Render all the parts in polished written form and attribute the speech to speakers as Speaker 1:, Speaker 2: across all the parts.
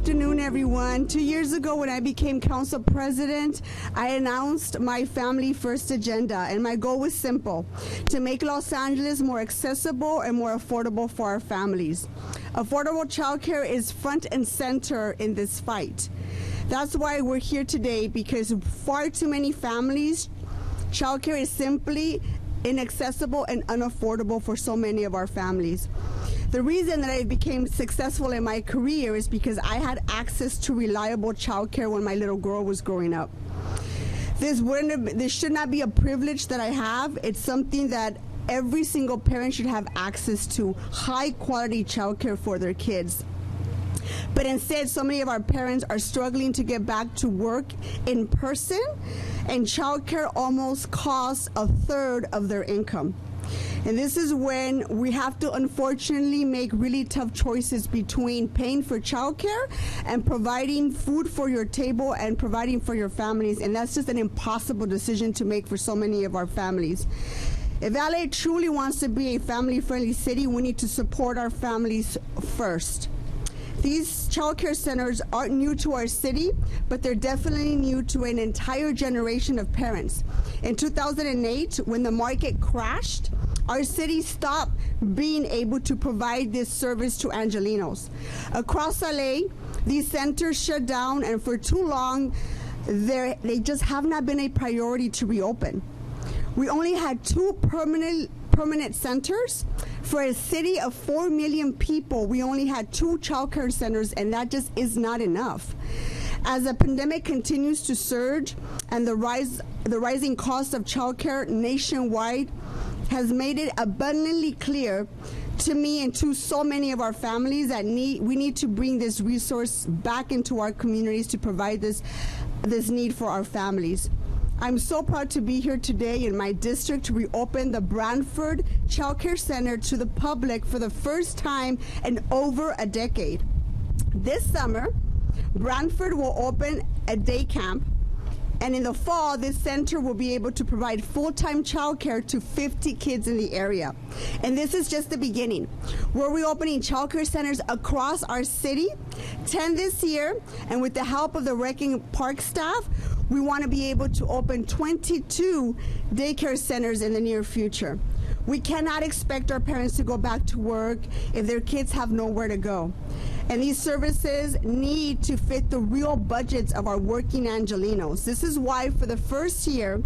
Speaker 1: afternoon, everyone. 2 years ago, when I became council president, I announced my Family First agenda, and my goal was simple: to make Los Angeles more accessible and more affordable for our families. Affordable childcare is front and center in this fight. That's why we're here today, because far too many families, childcare is simply inaccessible and unaffordable for so many of our families. The reason that I became successful in my career is because I had access to reliable childcare when my little girl was growing up. This should not be a privilege that I have. It's something that every single parent should have access to, high quality childcare for their kids. But instead, so many of our parents are struggling to get back to work in person, and childcare almost costs a third of their income. And this is when we have to unfortunately make really tough choices between paying for childcare and providing food for your table and providing for your families. And that's just an impossible decision to make for so many of our families. If LA truly wants to be a family-friendly city, we need to support our families first. These childcare centers aren't new to our city, but they're definitely new to an entire generation of parents. In 2008, when the market crashed, our city stopped being able to provide this service to Angelenos. Across LA, these centers shut down, and for too long, they just have not been a priority to reopen. We only had 2 permanent centers. For a city of 4 million people, we only had 2 childcare centers, and that just is not enough. As the pandemic continues to surge and the rising cost of childcare nationwide has made it abundantly clear to me and to so many of our families that we need to bring this resource back into our communities to provide this need for our families. I'm so proud to be here today in my district to reopen the Branford Childcare Center to the public for the first time in over a decade. This summer, Branford will open a day camp, and in the fall, this center will be able to provide full-time childcare to 50 kids in the area. And this is just the beginning. We're reopening childcare centers across our city, 10 this year, and with the help of the RecandParks staff, we want to be able to open 22 daycare centers in the near future. We cannot expect our parents to go back to work if their kids have nowhere to go. And these services need to fit the real budgets of our working Angelenos. This is why for the first year,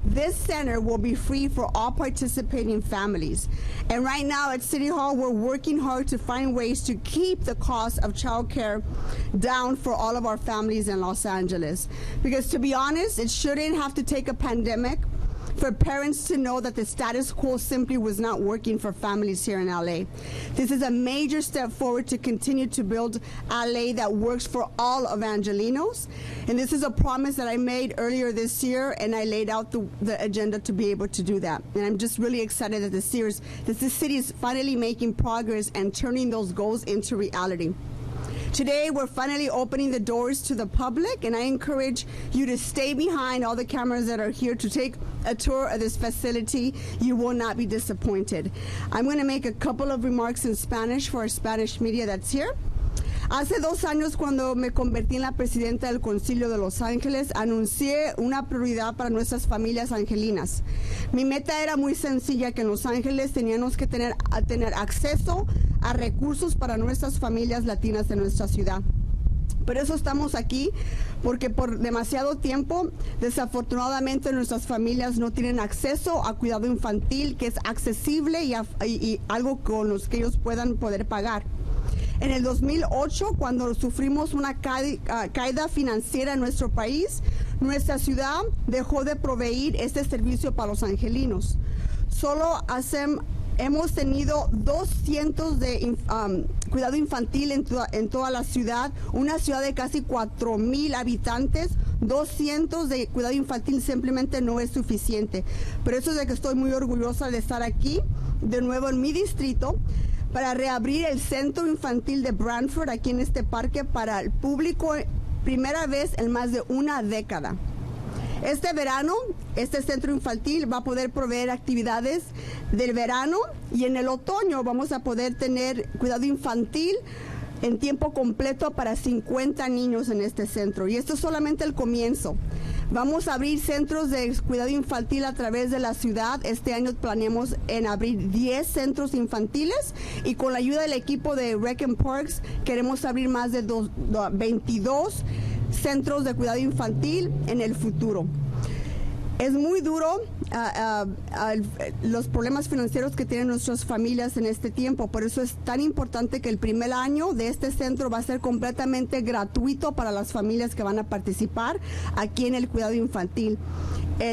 Speaker 1: this center will be free for all participating families. And right now at City Hall, we're working hard to find ways to keep the cost of childcare down for all of our families in Los Angeles. Because to be honest, it shouldn't have to take a pandemic for parents to know that the status quo simply was not working for families here in LA. This is a major step forward to continue to build LA that works for all of Angelenos. And this is a promise that I made earlier this year, and I laid out the agenda to be able to do that. And I'm just really excited that this city is finally making progress and turning those goals into reality. Today, we're finally opening the doors to the public, and I encourage you to stay behind all the cameras that are here to take a tour of this facility. You will not be disappointed. I'm going to make a couple of remarks in Spanish for our Spanish media that's here. Hace 2 años, cuando me convertí en la presidenta del Concilio de Los Ángeles, anuncié una prioridad para nuestras familias angelinas. Mi meta era muy sencilla, que en Los Ángeles teníamos que tener acceso a recursos para nuestras familias latinas de nuestra ciudad. Por eso estamos aquí, porque por demasiado tiempo, desafortunadamente, nuestras familias no tienen acceso a cuidado infantil que es accesible y algo con los que ellos puedan poder pagar. En el 2008, cuando sufrimos una caída financiera en nuestro país, nuestra ciudad dejó de proveer este servicio para los angelinos. Solo hemos tenido 200 de cuidado infantil en toda la ciudad, una ciudad de casi 4,000 habitantes. 200 de cuidado infantil simplemente no es suficiente. Por eso es de que estoy muy orgullosa de estar aquí, de nuevo en mi distrito, para reabrir el centro infantil de Branford aquí en este parque para el público, primera vez en más de una década. Este verano, este centro infantil va a poder proveer actividades del verano, y en el otoño vamos a poder tener cuidado infantil en tiempo completo para 50 niños en este centro. Y esto es solamente el comienzo. Vamos a abrir centros de cuidado infantil a través de la ciudad. Este año planeamos en abrir 10 centros infantiles y con la ayuda del equipo de RecandParks queremos abrir más de 22 centros de cuidado infantil en el futuro. Es muy duro los problemas financieros que tienen nuestras familias en este tiempo. Por eso es tan importante que el primer año de este centro va a ser completamente gratuito para las familias que van a participar aquí en el cuidado infantil.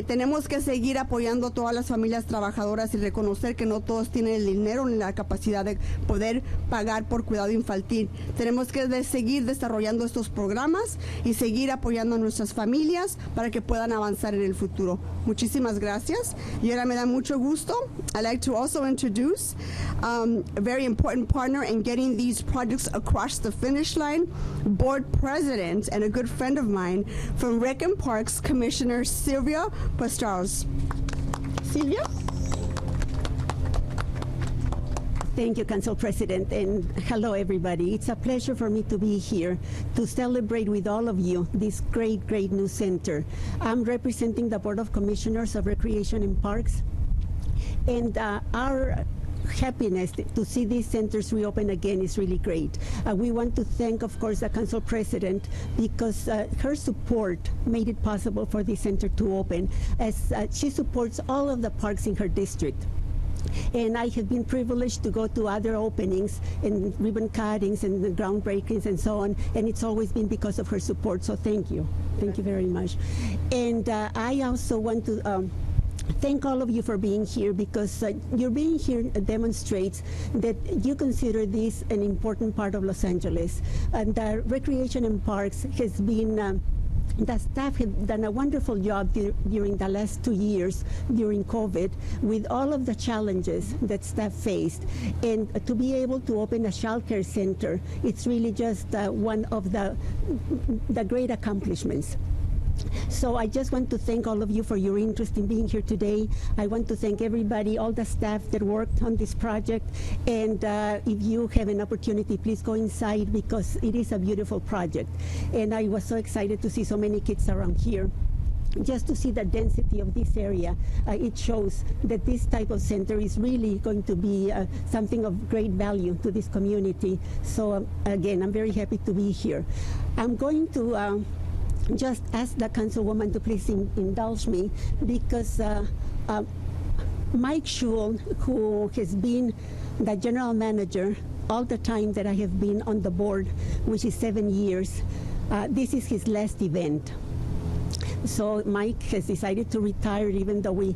Speaker 1: Tenemos que seguir apoyando a todas las familias trabajadoras y reconocer que no todos tienen el dinero ni la capacidad de poder pagar por cuidado infantil. Tenemos que seguir desarrollando estos programas y seguir apoyando a nuestras familias para que puedan avanzar en el futuro. Muchísimas gracias. Y ahora me da mucho gusto. I'd like to also introduce a very important partner in getting these projects across the finish line, board president and a good friend of mine from RecandParks, Commissioner Sylvia Pastrals. Sylvia?
Speaker 2: Thank you, Council President, and hello, everybody. It's a pleasure for me to be here to celebrate with all of you this great, great new center. I'm representing the Board of Commissioners of Recreation and Parks, and our happiness to see these centers reopen again is really great. We want to thank, of course, the Council President because her support made it possible for this center to open, as she supports all of the parks in her district. And I have been privileged to go to other openings and ribbon cuttings and the groundbreakings and so on, and it's always been because of her support, so thank you. Thank you very much. And I also want to thank all of you for being here, because your being here demonstrates that you consider this an important part of Los Angeles. And Recreation and Parks has been the staff have done a wonderful job during the last 2 years during COVID with all of the challenges that staff faced. And to be able to open a childcare center, it's really just one of the great accomplishments. So I just want to thank all of you for your interest in being here today. I want to thank everybody, all the staff that worked on this project. And if you have an opportunity, please go inside, because it is a beautiful project. And I was so excited to see so many kids around here. Just to see the density of this area, it shows that this type of center is really going to be something of great value to this community. So again, I'm very happy to be here. I'm going to just ask the councilwoman to please indulge me, because Mike Schul, who has been the general manager all the time that I have been on the board, which is 7 years, this is his last event. So Mike has decided to retire, even though we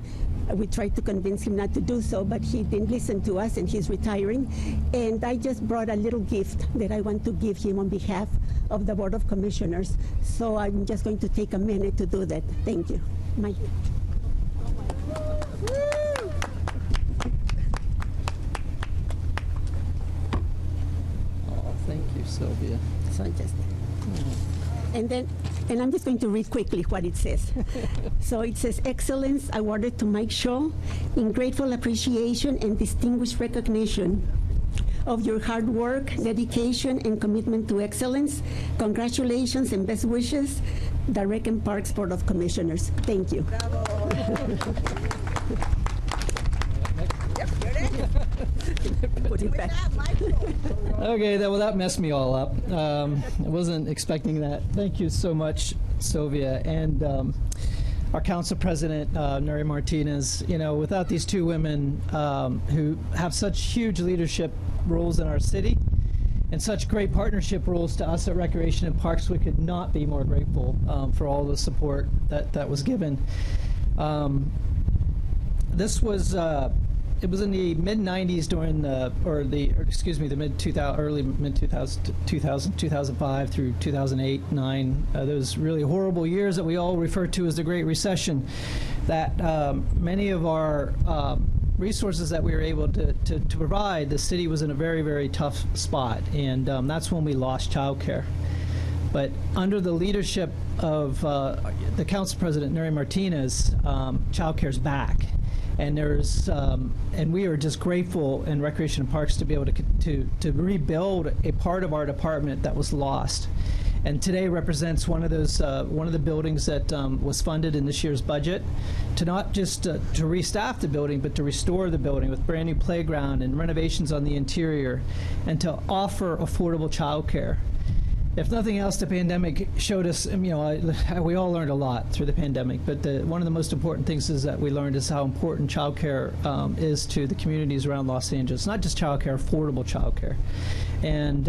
Speaker 2: tried to convince him not to do so, but he didn't listen to us, and he's retiring. And I just brought a little gift that I want to give him on behalf of the Board of Commissioners. So I'm just going to take a minute to do that. Thank you. Mike.
Speaker 3: Oh, thank you, Sylvia.
Speaker 2: So just, and I'm just going to read quickly what it says. So it says, "Excellence awarded to Mike Shaw in grateful appreciation and distinguished recognition of your hard work, dedication, and commitment to excellence. Congratulations and best wishes, the RecandParks Board of Commissioners." Thank you. Put it back.
Speaker 3: Okay, that messed me all up. I wasn't expecting that. Thank you so much, Sylvia. And our council president, Nury Martinez. You know, without these two women who have such huge leadership roles in our city and such great partnership roles to us at Recreation and Parks, we could not be more grateful for all the support that was given. This was it was in the mid-90s during the early mid-2000, 2005 through 2008-9, those really horrible years that we all refer to as the Great Recession, that many of our resources that we were able to provide, the city was in a very, very tough spot, and that's when we lost childcare. But under the leadership of the council president, Nury Martinez, childcare's back. And and we are just grateful in Recreation and Parks to be able to rebuild a part of our department that was lost. And today represents one of the buildings that was funded in this year's budget, to not just to restaff the building, but to restore the building with brand new playground and renovations on the interior, and to offer affordable childcare. If nothing else, the pandemic showed us, we all learned a lot through the pandemic, but one of the most important things is that we learned is how important childcare is to the communities around Los Angeles. Not just childcare, affordable childcare. And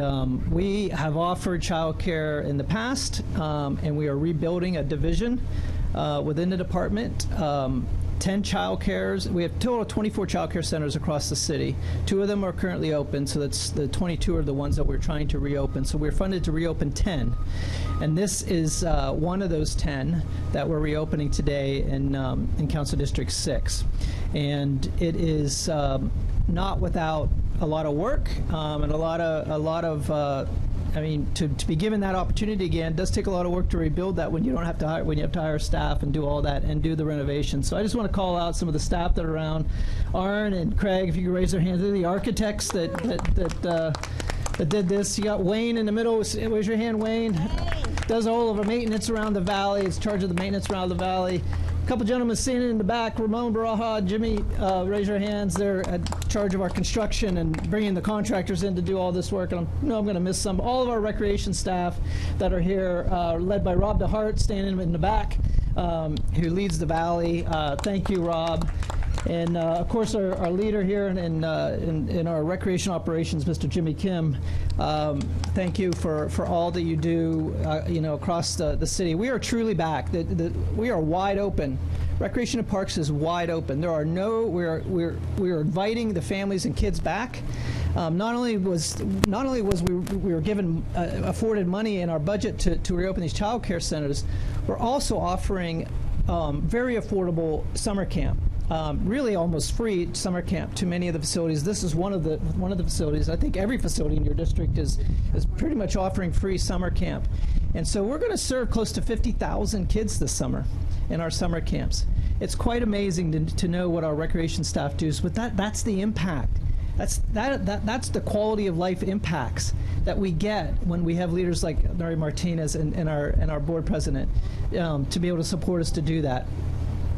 Speaker 3: we have offered childcare in the past, and we are rebuilding a division within the department. 10 child cares. We have a total of 24 child care centers across the city. 2 of them are currently open, so that's the 22 are the ones that we're trying to reopen. So we're funded to reopen 10. And this is one of those 10 that we're reopening today in Council District 6. And it is not without a lot of work and a lot of to be given that opportunity again does take a lot of work to rebuild that when you don't have to hire, when you have to hire staff and do all that and do the renovation. So I just want to call out some of the staff that are around. Arn and Craig, if you could raise their hands. They're the architects that did this. You got Wayne in the middle. Raise your hand, Wayne. Does all of our maintenance around the valley. Is in charge of the maintenance around the valley. A couple gentlemen standing in the back, Ramon Baraja, Jimmy, raise your hands. They're in charge of our construction and bringing the contractors in to do all this work. And I'm going to miss some. All of our recreation staff that are here, led by Rob DeHart, standing in the back, who leads the Valley. Thank you, Rob. And of course, our leader here in our recreation operations, Mr. Jimmy Kim. Thank you for all that you do, across the city. We are truly back. We are wide open. Recreation and Parks is wide open. There are we are inviting the families and kids back. Not only was we were given afforded money in our budget to reopen these child care centers, we're also offering very affordable summer camp. Really almost free summer camp to many of the facilities. This is one of the facilities. I think every facility in your district is pretty much offering free summer camp. And so we're going to serve close to 50,000 kids this summer in our summer camps. It's quite amazing to know what our recreation staff does, but that's the impact. That's the quality of life impacts that we get when we have leaders like Nury Martinez and our board president to be able to support us to do that.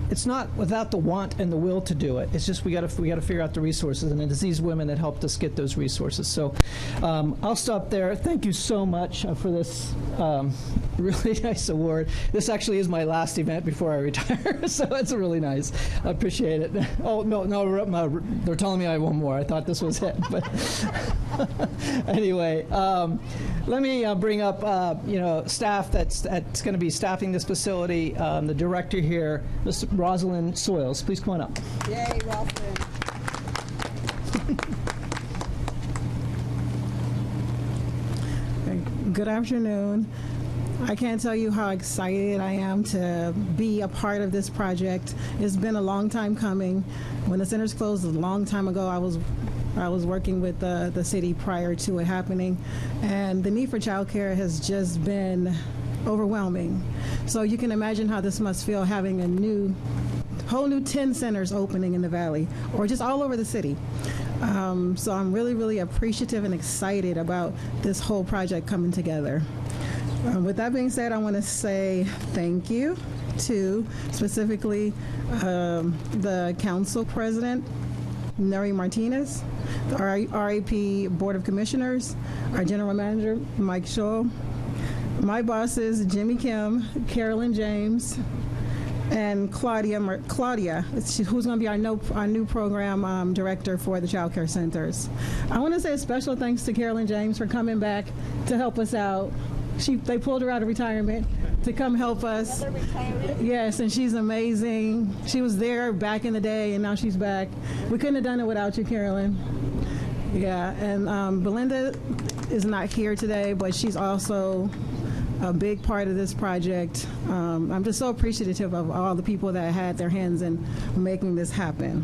Speaker 3: It's not without the want and the will to do it. It's just we got to figure out the resources, and it's these women that helped us get those resources. So I'll stop there. Thank you so much for this really nice award. This actually is my last event before I retire, so it's really nice. I appreciate it. Oh no, they're telling me I have one more. I thought this was it, but anyway, let me bring up staff that's going to be staffing this facility. The director here, Mr. Rosalind Soils, please come on up.
Speaker 1: Yay, Rosalind.
Speaker 4: Good afternoon. I can't tell you how excited I am to be a part of this project. It's been a long time coming. When the centers closed a long time ago, I was working with the city prior to it happening, and the need for childcare has just been overwhelming. So you can imagine how this must feel, having a whole new 10 centers opening in the Valley or just all over the city. So I'm really, really appreciative and excited about this whole project coming together. With that being said, I want to say thank you to specifically the council president, Nury Martinez, our RAP Board of Commissioners, our general manager, Mike Scholl, my bosses, Jimmy Kim, Carolyn James, and Claudia, who's going to be our new program director for the child care centers. I want to say a special thanks to Carolyn James for coming back to help us out. They pulled her out of retirement to come help us. Another retirement? Yes, and she's amazing. She was there back in the day, and now she's back. We couldn't have done it without you, Carolyn. Yeah, and Belinda is not here today, but she's also a big part of this project. I'm just so appreciative of all the people that had their hands in making this happen.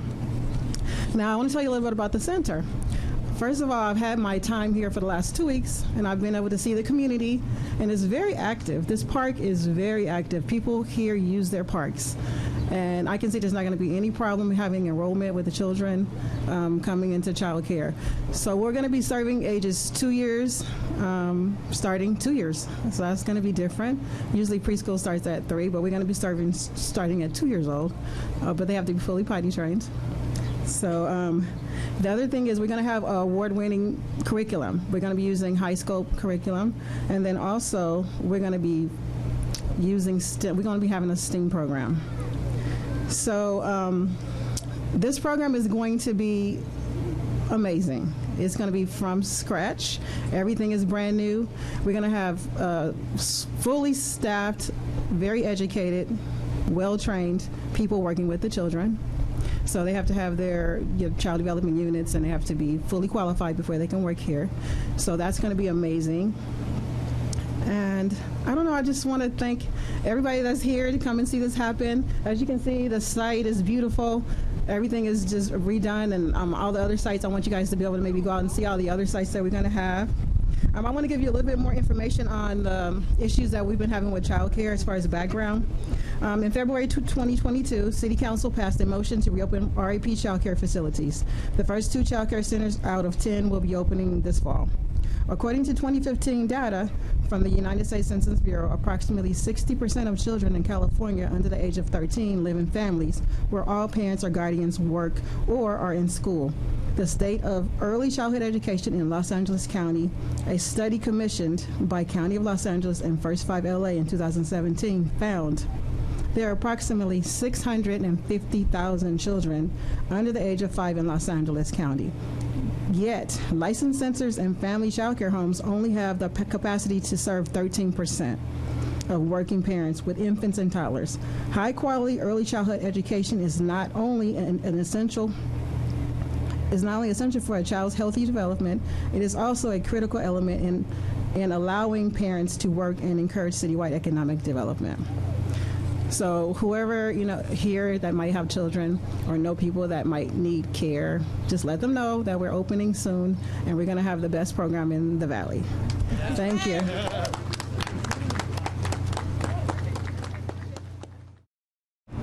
Speaker 4: Now, I want to tell you a little bit about the center. First of all, I've had my time here for the last 2 weeks, and I've been able to see the community, and it's very active. This park is very active. People here use their parks. And I can see there's not going to be any problem having enrollment with the children coming into child care. So we're going to be serving ages 2 years, starting 2 years. So that's going to be different. Usually preschool starts at 3, but we're going to be serving starting at 2 years old. But they have to be fully potty trained. So the other thing is we're going to have award-winning curriculum. We're going to be using high-scope curriculum. And then also we're going to be using we're going to be having a STEAM program. So this program is going to be amazing. It's going to be from scratch. Everything is brand new. We're going to have fully staffed, very educated, well-trained people working with the children. So they have to have their child development units, and they have to be fully qualified before they can work here. So that's going to be amazing. And I don't know, I just want to thank everybody that's here to come and see this happen. As you can see, the site is beautiful. Everything is just redone, and all the other sites, I want you guys to be able to maybe go out and see all the other sites that we're going to have. I want to give you a little bit more information on the issues that we've been having with child care as far as background. In February 2022, City Council passed a motion to reopen RAP child care facilities. The first 2 child care centers out of 10 will be opening this fall. According to 2015 data from the United States Census Bureau, approximately 60% of children in California under the age of 13 live in families where all parents or guardians work or are in school. The State of Early Childhood Education in Los Angeles County, a study commissioned by County of Los Angeles and First 5 LA in 2017, found there are approximately 650,000 children under the age of 5 in Los Angeles County. Yet, licensed centers and family child care homes only have the capacity to serve 13% of working parents with infants and toddlers. High-quality early childhood education is not only essential for a child's healthy development, it is also a critical element in allowing parents to work and encourage citywide economic development. So whoever here that might have children or know people that might need care, just let them know that we're opening soon, and we're going to have the best program in the Valley. Thank you.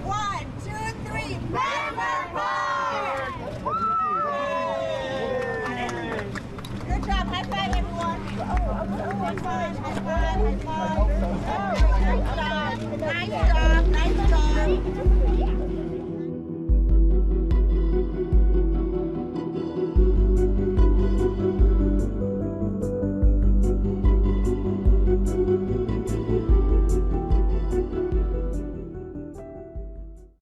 Speaker 5: One, two, three, Branford Parks! Good job. High five, everyone. High five, high five, high five. Nice job, nice job.